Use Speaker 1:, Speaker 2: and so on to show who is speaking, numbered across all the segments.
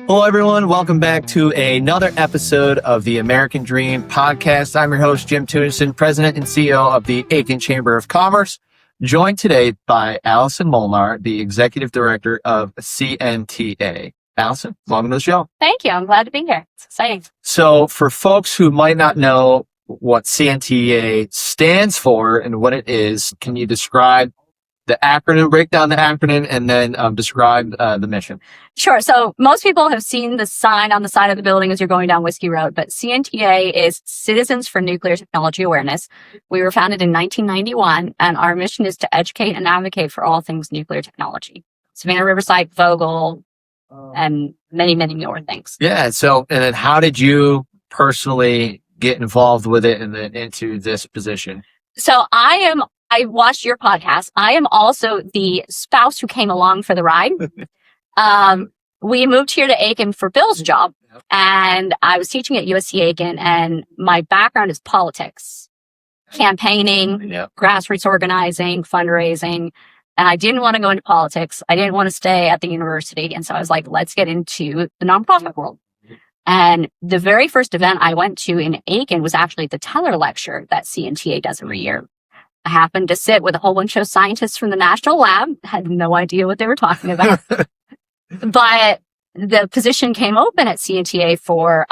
Speaker 1: Hello, everyone. Welcome back to another episode of the American Dream podcast. I'm your host, Jim Tunison, President and CEO of the Aiken Chamber of Commerce, joined today by Allison Molnar, the Executive Director of CNTA. Allison, welcome to the show.
Speaker 2: Thank you. I'm glad to be here. It's exciting.
Speaker 1: So for folks who might not know what CNTA stands for and what it is, can you describe the acronym, break down the acronym, and then describe the mission?
Speaker 2: Sure. So most people have seen the sign on the side of the building as you're going down Whiskey Road, but CNTA is Citizens for Nuclear Technology Awareness. We were founded in 1991, and our mission is to educate and advocate for all things nuclear technology. Savannah River Site, Vogtle, and many, many more things.
Speaker 1: Yeah. So, and then how did you personally get involved with it and then into this position?
Speaker 2: So I watched your podcast. I am also the spouse who came along for the ride. We moved here to Aiken for Bill's job, and I was teaching at USC Aiken, and my background is politics, campaigning, grassroots organizing, fundraising, and I didn't want to go into politics. I didn't want to stay at the university, and so I was like, let's get into the nonprofit world. And the very first event I went to in Aiken was actually the Teller Lecture that CNTA does every year. I happened to sit with a whole bunch of scientists from the National Lab, had no idea what they were talking about. But the position came open at CNTA for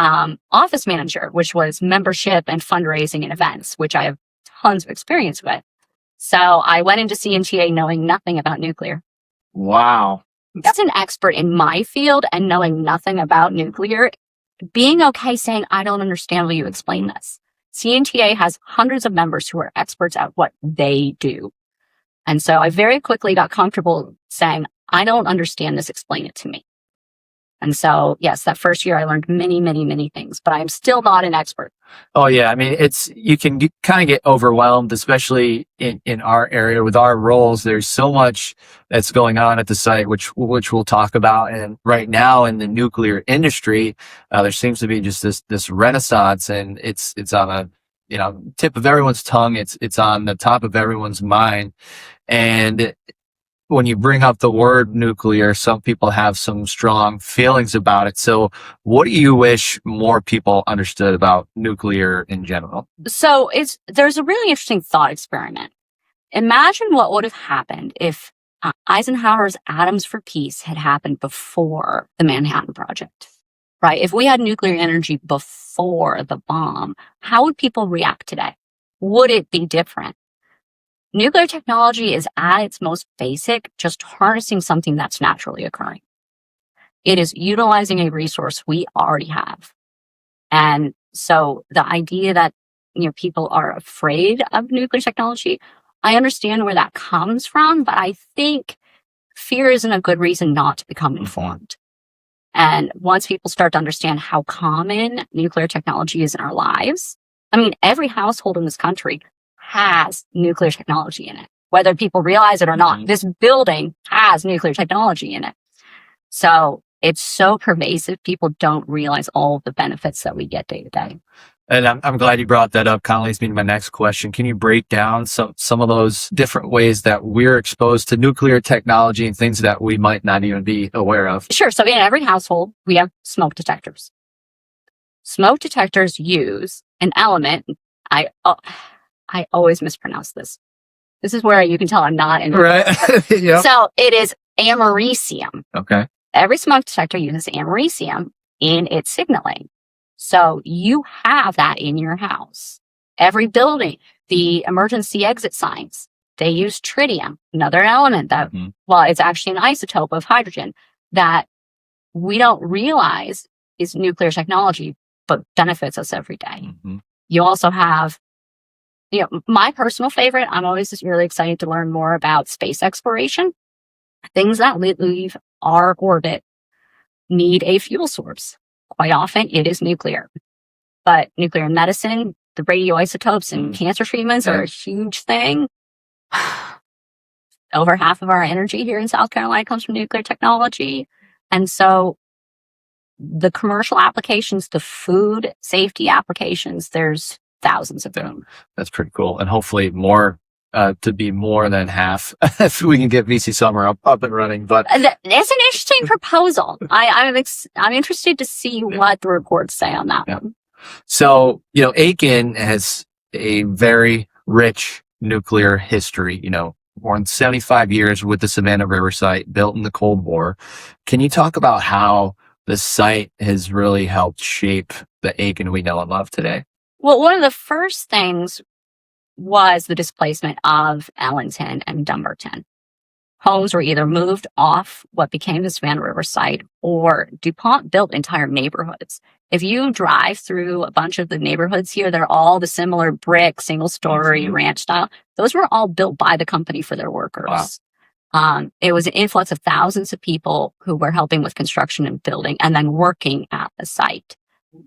Speaker 2: office manager, which was membership and fundraising and events, which I have tons of experience with. So I went into CNTA knowing nothing about nuclear.
Speaker 1: Wow.
Speaker 2: As an expert in my field and knowing nothing about nuclear, being okay saying, I don't understand, will you explain this? CNTA has hundreds of members who are experts at what they do. And so I very quickly got comfortable saying, I don't understand this, explain it to me. And so, yes, that first year I learned many, many, many things, but I'm still not an expert.
Speaker 1: Oh, yeah. I mean, you can kind of get overwhelmed, especially in our area with our roles. There's so much that's going on at the site, which we'll talk about. And right now in the nuclear industry, there seems to be just this renaissance, and it's on a tip of everyone's tongue. It's on the top of everyone's mind. And when you bring up the word nuclear, some people have some strong feelings about it. So what do you wish more people understood about nuclear in general?
Speaker 2: So there's a really interesting thought experiment. Imagine what would have happened if Eisenhower's Atoms for Peace had happened before the Manhattan Project, right? If we had nuclear energy before the bomb, how would people react today? Would it be different? Nuclear technology is at its most basic, just harnessing something that's naturally occurring. It is utilizing a resource we already have. And so the idea that, people are afraid of nuclear technology, I understand where that comes from, but I think fear isn't a good reason not to become informed. And once people start to understand how common nuclear technology is in our lives, I mean, every household in this country has nuclear technology in it, whether people realize it or not. This building has nuclear technology in it. So it's so pervasive, people don't realize all of the benefits that we get day to day.
Speaker 1: And I'm glad you brought that up. Kind of leads me to my next question. Can you break down some of those different ways that we're exposed to nuclear technology and things that we might not even be aware of?
Speaker 2: Sure. So in every household, we have smoke detectors. Smoke detectors use an element. I always mispronounce this. This is where you can tell I'm not in.
Speaker 1: Right. Yep.
Speaker 2: So it is americium.
Speaker 1: Okay.
Speaker 2: Every smoke detector uses americium in its signaling. So you have that in your house. Every building, the emergency exit signs, they use tritium, another element that, it's actually an isotope of hydrogen that we don't realize is nuclear technology, but benefits us every day. You also have my personal favorite, I'm always just really excited to learn more about space exploration. Things that leave our orbit need a fuel source. Quite often it is nuclear. But nuclear medicine, the radioisotopes and cancer treatments are a huge thing. Over half of our energy here in South Carolina comes from nuclear technology. And so the commercial applications, the food safety applications, there's thousands of them.
Speaker 1: That's pretty cool. And hopefully more to be more than half if we can get VC Summer up and running. But
Speaker 2: it's an interesting proposal. I'm interested to see what the reports say on that one.
Speaker 1: So, Aiken has a very rich nuclear history, more than 75 years with the Savannah River Site, built in the Cold War. Can you talk about how the site has really helped shape the Aiken we know and love today?
Speaker 2: Well, one of the first things was the displacement of Ellington and Dumbarton. Homes were either moved off what became the Savannah River Site, or DuPont built entire neighborhoods. If you drive through a bunch of the neighborhoods here, they're all the similar brick, single-story, ranch style. Those were all built by the company for their workers. Wow. It was an influx of thousands of people who were helping with construction and building and then working at the site.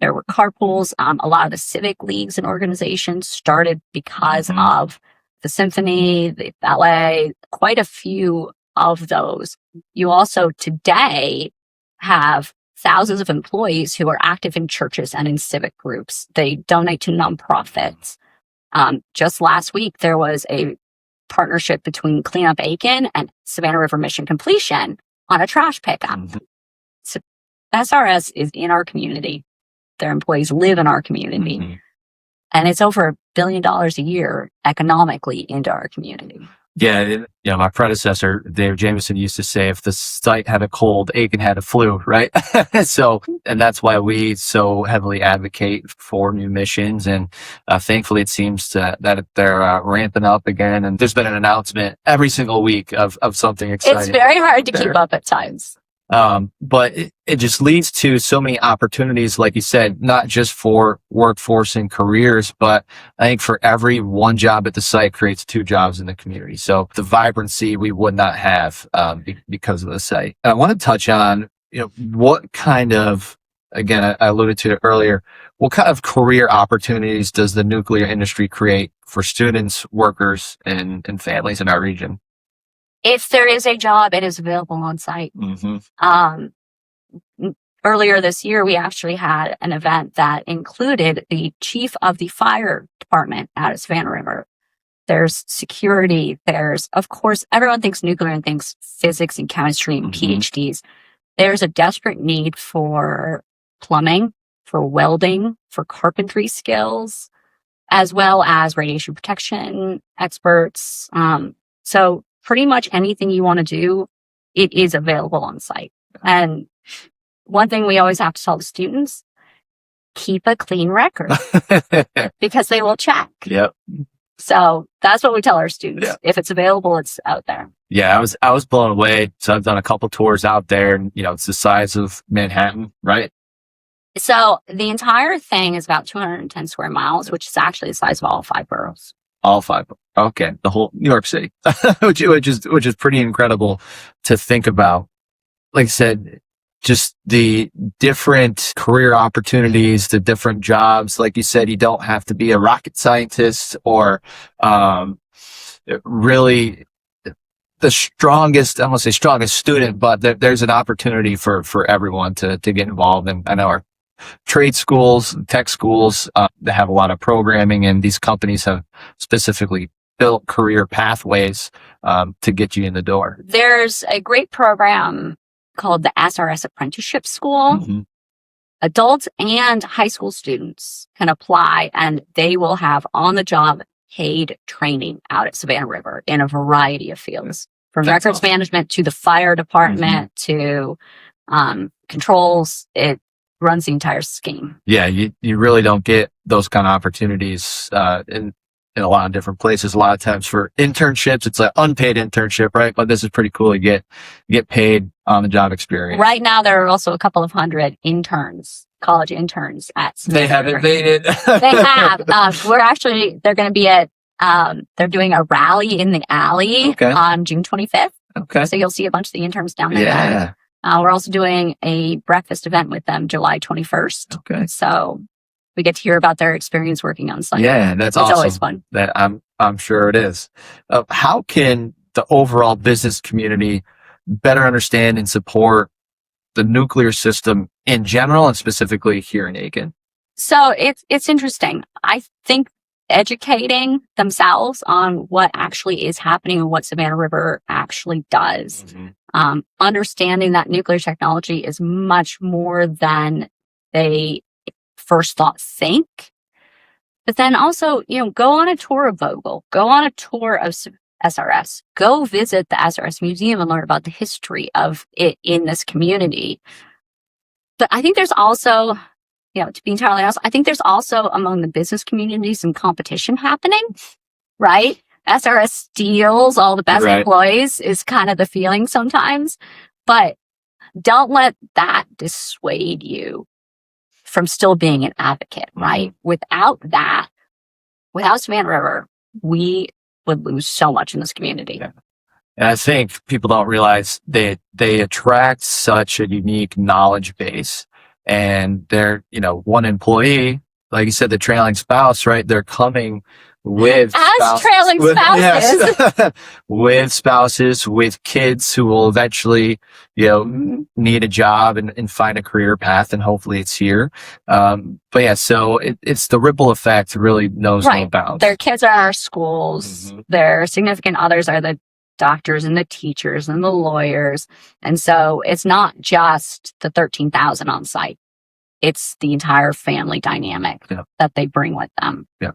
Speaker 2: There were carpools. A lot of the civic leagues and organizations started because of the symphony, the ballet, quite a few of those. You also today have thousands of employees who are active in churches and in civic groups. They donate to nonprofits. Just last week, there was a partnership between Clean Up Aiken and Savannah River Mission Completion on a trash pickup. So SRS is in our community. Their employees live in our community. And it's over $1 billion a year economically into our community.
Speaker 1: Yeah, my predecessor, Dave Jameson, used to say, if the site had a cold, Aiken had a flu, right? And that's why we so heavily advocate for new missions. And thankfully, it seems that they're ramping up again. And there's been an announcement every single week of something exciting.
Speaker 2: It's very hard to keep up at times.
Speaker 1: But it just leads to so many opportunities, like you said, not just for workforce and careers, but I think for every one job at the site creates 2 jobs in the community. So the vibrancy we would not have, because of the site. I want to touch on, what kind of, again, I alluded to it earlier, what kind of career opportunities does the nuclear industry create for students, workers, and families in our region?
Speaker 2: If there is a job, it is available on site. Earlier this year, we actually had an event that included the chief of the fire department out of Savannah River. There's security. There's, of course, everyone thinks nuclear and thinks physics and chemistry and PhDs. There's a desperate need for plumbing, for welding, for carpentry skills, as well as radiation protection experts. So pretty much anything you want to do, it is available on site. And one thing we always have to tell the students, keep a clean record because they will check.
Speaker 1: Yep.
Speaker 2: So that's what we tell our students. Yeah. If it's available, it's out there.
Speaker 1: Yeah, I was blown away. So I've done a couple tours out there, and it's the size of Manhattan, right?
Speaker 2: So the entire thing is about 210 square miles, which is actually the size of all 5 boroughs.
Speaker 1: All 5. Okay. The whole New York City, which is pretty incredible to think about. Like I said, just the different career opportunities, the different jobs. Like you said, you don't have to be a rocket scientist or, really the strongest, I won't say strongest student, but there's an opportunity for everyone to get involved. And I know our trade schools, tech schools, that have a lot of programming, and these companies have specifically built career pathways to get you in the door.
Speaker 2: There's a great program called the SRS Apprenticeship School. Adults and high school students can apply, and they will have on-the-job paid training out at Savannah River in a variety of fields, from That's records awesome. Management to the fire department to controls. It runs the entire scheme.
Speaker 1: Yeah, you really don't get those kind of opportunities in a lot of different places. A lot of times for internships, it's an unpaid internship, right? But this is pretty cool. You get paid on the job experience.
Speaker 2: Right now, there are also a couple of hundred interns, college interns at Savannah.
Speaker 1: They have invaded.
Speaker 2: They have. They're going to be at, they're doing a rally in the alley on June 25th.
Speaker 1: Okay.
Speaker 2: So you'll see a bunch of the interns down there.
Speaker 1: Yeah.
Speaker 2: We're also doing a breakfast event with them July 21st.
Speaker 1: Okay.
Speaker 2: So we get to hear about their experience working on site.
Speaker 1: Yeah, that's awesome.
Speaker 2: It's always fun.
Speaker 1: That I'm sure it is. How can the overall business community better understand and support the nuclear system in general and specifically here in Aiken?
Speaker 2: So it's interesting. I think educating themselves on what actually is happening and what Savannah River actually does. Understanding that nuclear technology is much more than they first thought think. But then also, go on a tour of Vogel, go on a tour of SRS, go visit the SRS Museum and learn about the history of it in this community. But I think there's also, to be entirely honest, I think there's also among the business community some competition happening, right? SRS steals all the best employees is kind of the feeling sometimes, but don't let that dissuade you from still being an advocate, right? Without Savannah River, we would lose so much in this community.
Speaker 1: Yeah. And I think people don't realize that they attract such a unique knowledge base, and they're, one employee, like you said, the trailing spouse, right? They're coming with
Speaker 2: trailing spouses.
Speaker 1: Yes, with spouses, with kids who will eventually, need a job and find a career path, and hopefully it's here. But yeah, so it's the ripple effect really knows no bounds.
Speaker 2: Their kids are our schools. Their significant others are the doctors and the teachers and the lawyers. And so it's not just the 13,000 on site. It's the entire family dynamic that they bring with them.
Speaker 1: Yeah.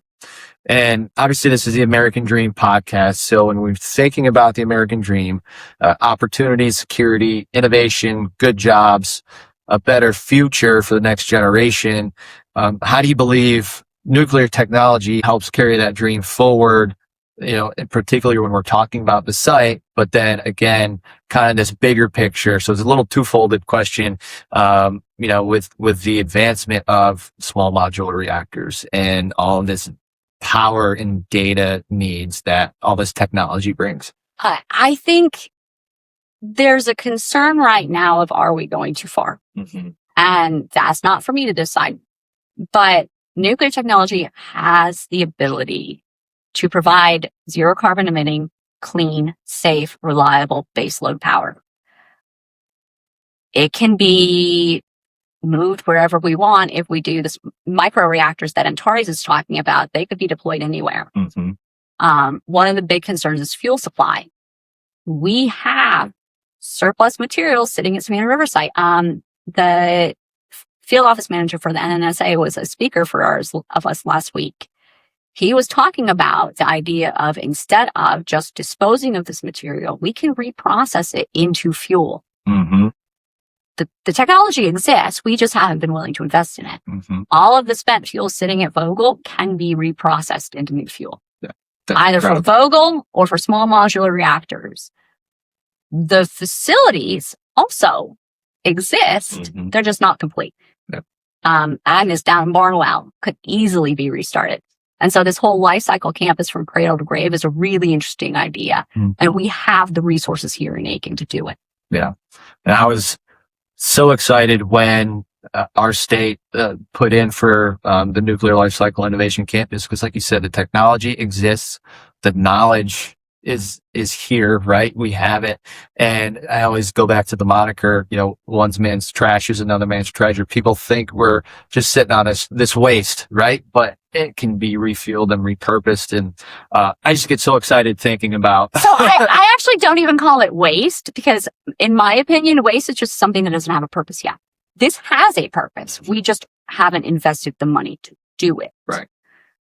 Speaker 1: And obviously this is the American Dream podcast. So when we're thinking about the American Dream, opportunity, security, innovation, good jobs, a better future for the next generation, how do you believe nuclear technology helps carry that dream forward? And particularly when we're talking about the site, but then again, kind of this bigger picture. So it's a little two-folded question, with the advancement of small modular reactors and all of this power and data needs that all this technology brings.
Speaker 2: I think there's a concern right now of, are we going too far? And that's not for me to decide, but nuclear technology has the ability to provide zero carbon emitting, clean, safe, reliable baseload power. It can be moved wherever we want. If we do this micro reactors that Antares is talking about, they could be deployed anywhere. One of the big concerns is fuel supply. We have surplus materials sitting at Savannah River Site. The field office manager for the NNSA was a speaker for us last week. He was talking about the idea of, instead of just disposing of this material, we can reprocess it into fuel. The technology exists. We just haven't been willing to invest in it. All of the spent fuel sitting at Vogel can be reprocessed into new fuel, either for Vogel or for small modular reactors. The facilities also exist. They're just not complete. Agnes down in Barnwell could easily be restarted. And so this whole life cycle campus from cradle to grave is a really interesting idea. And we have the resources here in Aiken to do it.
Speaker 1: Yeah. And I was so excited when our state put in for the Nuclear Life Cycle Innovation Campus, because like you said, the technology exists, the knowledge is here, right? We have it. And I always go back to the moniker, one man's trash is another man's treasure. People think we're just sitting on this waste, right? But it can be refueled and repurposed. And I just get so excited thinking about.
Speaker 2: So I actually don't even call it waste, because in my opinion, waste is just something that doesn't have a purpose yet. This has a purpose. We just haven't invested the money to do it.
Speaker 1: Right.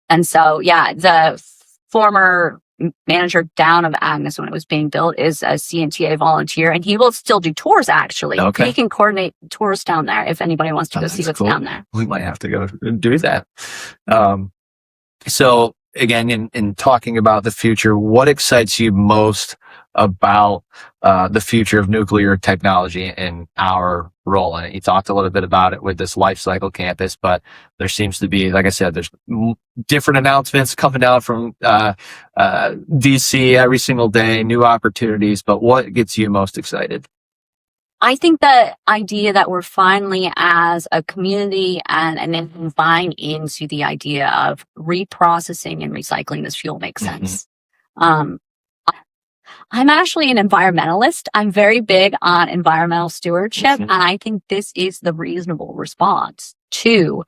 Speaker 2: And so, the former manager down of Agnes when it was being built is a CNTA volunteer, and he will still do tours, actually.
Speaker 1: Okay.
Speaker 2: He can coordinate tours down there if anybody wants to go see what's down there.
Speaker 1: We might have to go and do that. So again, in talking about the future, what excites you most about the future of nuclear technology and our role in it? You talked a little bit about it with this life cycle campus, but there seems to be, like I said, there's different announcements coming down from DC every single day, new opportunities. But what gets you most excited?
Speaker 2: I think the idea that we're finally, as a community and then buying into the idea of reprocessing and recycling this fuel makes sense. I'm actually an environmentalist. I'm very big on environmental stewardship, and I think this is the reasonable response to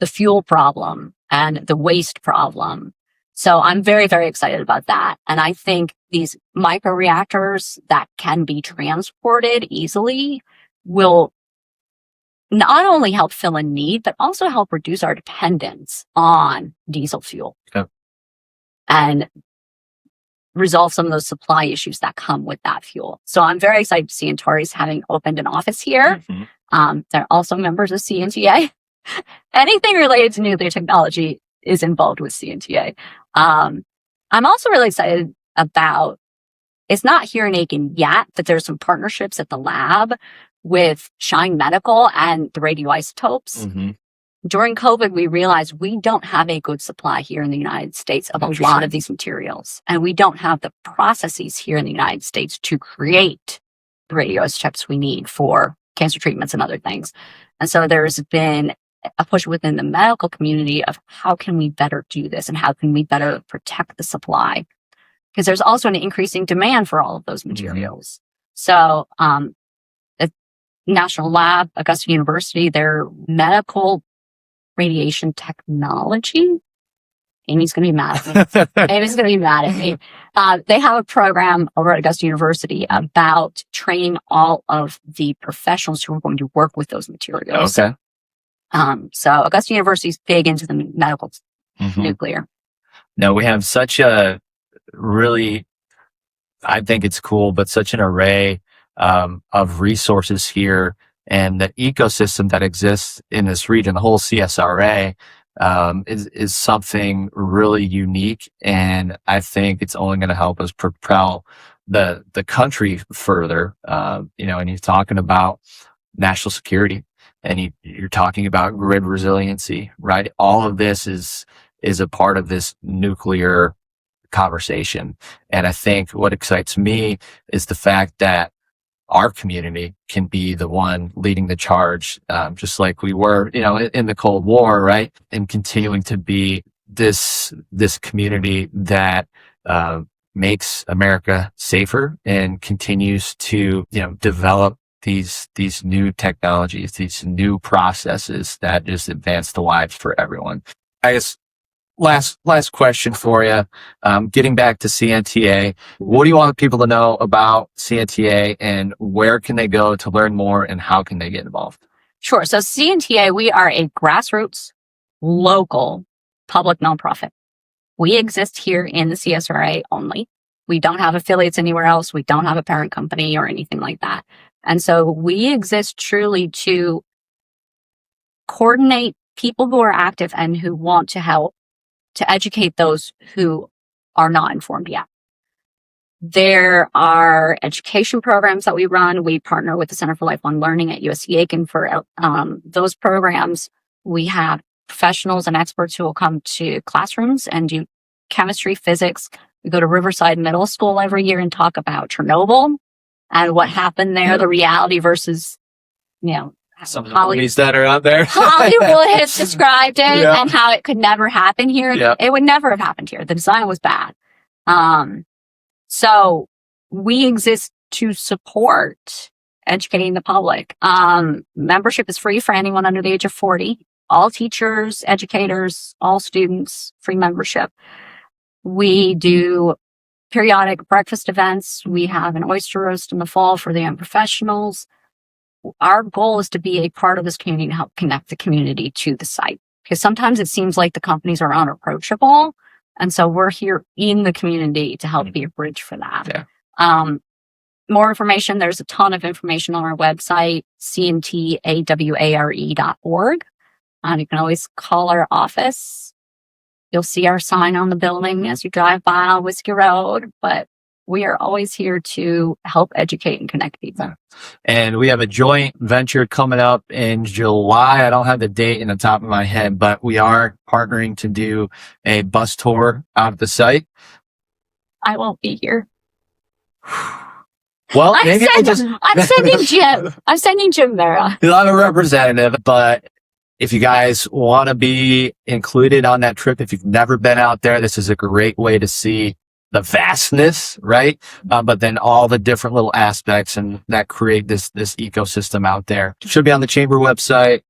Speaker 2: the fuel problem and the waste problem. So I'm very, very excited about that. And I think these microreactors that can be transported easily will not only help fill a need, but also help reduce our dependence on diesel fuel.
Speaker 1: Okay.
Speaker 2: And resolve some of those supply issues that come with that fuel. So I'm very excited to see Antares having opened an office here. They're also members of CNTA. Anything related to nuclear technology is involved with CNTA. I'm also really excited about, it's not here in Aiken yet, but there's some partnerships at the lab with Shine Medical and the radioisotopes. During COVID, we realized we don't have a good supply here in the United States of a lot of these materials. And we don't have the processes here in the United States to create the radioisotopes we need for cancer treatments and other things. And so there's been a push within the medical community of how can we better do this and how can we better protect the supply? Because there's also an increasing demand for all of those materials. So, the National Lab, Augusta University, their medical radiation technology. Amy's going to be mad at me. Amy's going to be mad at me. They have a program over at Augusta University about training all of the professionals who are going to work with those materials.
Speaker 1: Okay.
Speaker 2: So Augusta University is big into the medical nuclear.
Speaker 1: No, we have such a really, I think it's cool, but such an array of resources here, and the ecosystem that exists in this region, the whole CSRA, is something really unique, and I think it's only going to help us propel the country further. And you're talking about national security, and you're talking about grid resiliency, right? All of this is a part of this nuclear conversation, and I think what excites me is the fact that our community can be the one leading the charge, just like we were, in the Cold War, right? And continuing to be this community that makes America safer and continues to, develop these new technologies, these new processes that just advance the lives for everyone. I guess last question for you. Getting back to CNTA, what do you want people to know about CNTA, and where can they go to learn more, and how can they get involved?
Speaker 2: Sure. So CNTA, we are a grassroots, local, public nonprofit. We exist here in the CSRA only. We don't have affiliates anywhere else. We don't have a parent company or anything like that. And so we exist truly to coordinate people who are active and who want to help, to educate those who are not informed yet. There are education programs that we run. We partner with the Center for Lifelong Learning at USC Aiken for those programs. We have professionals and experts who will come to classrooms and do chemistry, physics. We go to Riverside Middle School every year and talk about Chernobyl and what happened there, the reality versus,
Speaker 1: some of the movies that are out there.
Speaker 2: Hollywood has described it and how it could never happen here.
Speaker 1: Yeah.
Speaker 2: It would never have happened here. The design was bad. So we exist to support educating the public. Membership is free for anyone under the age of 40. All teachers, educators, all students, free membership. We do periodic breakfast events. We have an oyster roast in the fall for the young professionals. Our goal is to be a part of this community and help connect the community to the site, because sometimes it seems like the companies are unapproachable. And so we're here in the community to help be a bridge for that. Yeah. More information. There's a ton of information on our website, cntaware.org. You can always call our office. You'll see our sign on the building as you drive by on Whiskey Road, but we are always here to help educate and connect people.
Speaker 1: And we have a joint venture coming up in July. I don't have the date in the top of my head, but we are partnering to do a bus tour of the site.
Speaker 2: I won't be here.
Speaker 1: Well,
Speaker 2: I'm sending Jim. I'm sending Jim Mara.
Speaker 1: You'll have a representative, but if you guys want to be included on that trip, if you've never been out there, this is a great way to see the vastness, right? But then all the different little aspects and that create this ecosystem out there. It should be on the chamber website.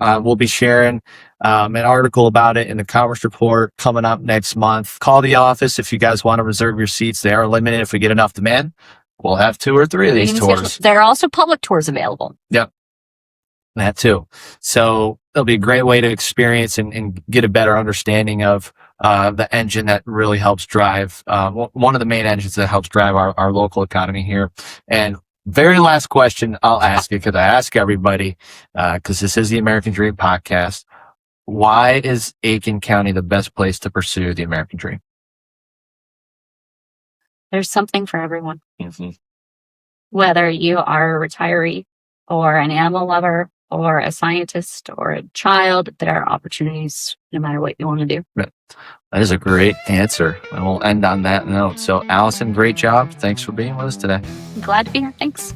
Speaker 1: We'll be sharing an article about it in the Commerce Report coming up next month. Call the office if you guys want to reserve your seats. They are limited. If we get enough demand, we'll have 2 or 3 of these tours.
Speaker 2: There are also public tours available.
Speaker 1: Yep. That too. So it'll be a great way to experience and get a better understanding of the engine that really helps drive, one of the main engines that helps drive our local economy here. And very last question I'll ask you, because I ask everybody, because this is the American Dream podcast. Why is Aiken County the best place to pursue the American Dream?
Speaker 2: There's something for everyone.
Speaker 1: Mm-hmm.
Speaker 2: Whether you are a retiree or an animal lover or a scientist or a child, there are opportunities no matter what you want to do.
Speaker 1: That is a great answer. And we'll end on that note. So, Allison, great job. Thanks for being with us today.
Speaker 2: I'm glad to be here. Thanks.